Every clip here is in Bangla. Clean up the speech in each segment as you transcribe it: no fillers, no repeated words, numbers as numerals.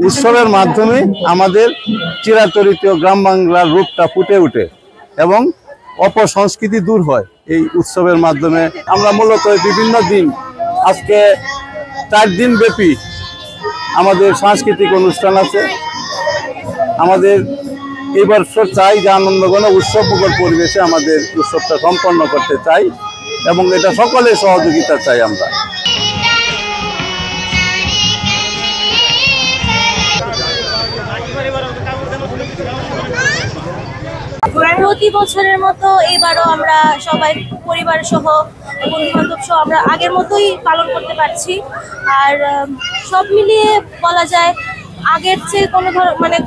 উৎসবের মাধ্যমে আমাদের চিরাচরিত গ্রাম বাংলার রূপটা ফুটে ওঠে এবং অপসংস্কৃতি দূর হয় এই উৎসবের মাধ্যমে। আমরা মূলত বিভিন্ন দিন, আজকে 4 দিন ব্যাপী আমাদের সাংস্কৃতিক অনুষ্ঠান আছে। আমাদের এই বছর চাই যে আনন্দঘন উৎসবমুখর পরিবেশে আমাদের উৎসবটা সম্পন্ন করতে চাই এবং এটা সকলের সহযোগিতা চাই আমরা। প্রতি বছরের মতো এবারও আমরা সবাই পরিবার সহ বন্ধু বান্ধব সহ আমরা আগের মতোই পালন করতে পারছি। আর সব মিলিয়ে বলা যায় আগের চেয়ে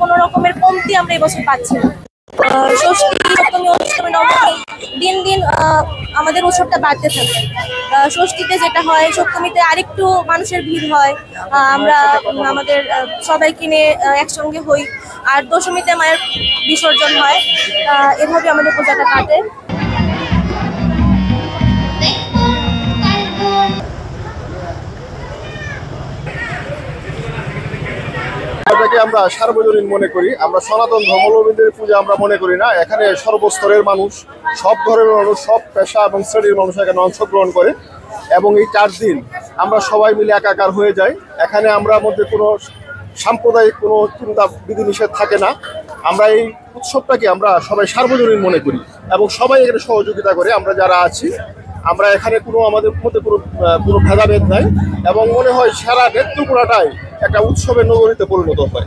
কোনো রকমের কমতি আমরা এবছর পাচ্ছি না। ষষ্ঠী, সপ্তমী, অষ্টমী, নবমী দিন দিন আমাদের উৎসবটা বাড়তে থাকে। ষষ্ঠীতে যেটা হয়, সপ্তমীতে আরেকটু মানুষের ভিড় হয়, আমরা আমাদের সবাইকে নিয়ে একসঙ্গে হই। আর দশমীতে মায়ের বিসর্জন হয়। এভাবে আমাদের পূজাটা কাটে। আমরা সার্বজনীন মনে করি, আমরা সনাতন ধর্মাবলম্বীদের পূজা আমরা মনে করি না। এখানে সর্বস্তরের মানুষ, সব ধরনের মানুষ, সব পেশা এবং শ্রেণীর মানুষ এখানে অংশগ্রহণ করে এবং এই 4 দিন আমরা সবাই মিলে একাকার হয়ে যাই। এখানে আমরা মধ্যে কোনো সাম্প্রদায়িক কোনো চিন্তা বিধিনিষেধ থাকে না। আমরা এই উৎসবটাকে আমরা সবাই সার্বজনীন মনে করি এবং সবাই এখানে সহযোগিতা করে। আমরা যারা আছি আমরা এখানে আমাদের মধ্যে কোনো ভেদাভেদ নাই এবং মনে হয় সারা নেত্রকোনাটাই একটা উৎসবের নগরীতে পরিণত হয়।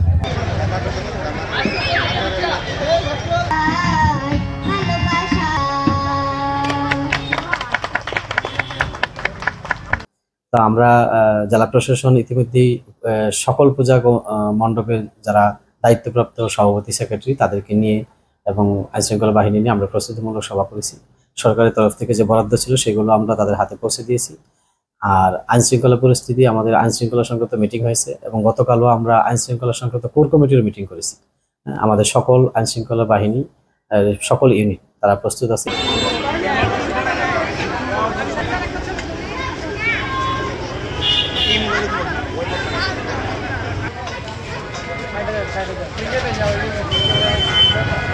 তা আমরা জেলা প্রশাসন ইতিমধ্যেই সকল পূজা মণ্ডপের যারা দায়িত্বপ্রাপ্ত সভাপতি, সেক্রেটারি তাদেরকে নিয়ে এবং আইনশৃঙ্খলা বাহিনী নিয়ে আমরা প্রস্তুতিমূলক সভা করেছি। সরকারের তরফ থেকে যে বরাদ্দ ছিল সেগুলো আমরা তাদের হাতে পৌঁছে দিয়েছি। আর আইনশৃঙ্খলা পরিস্থিতি, আমাদের আইনশৃঙ্খলা সংক্রান্ত মিটিং হয়েছে এবং গতকালও আমরা আইনশৃঙ্খলা সংক্রান্ত কোর কমিটির মিটিং করেছি। আমাদের সকল আইনশৃঙ্খলা বাহিনী, সকল ইউনিট তারা প্রস্তুত আছে। Saya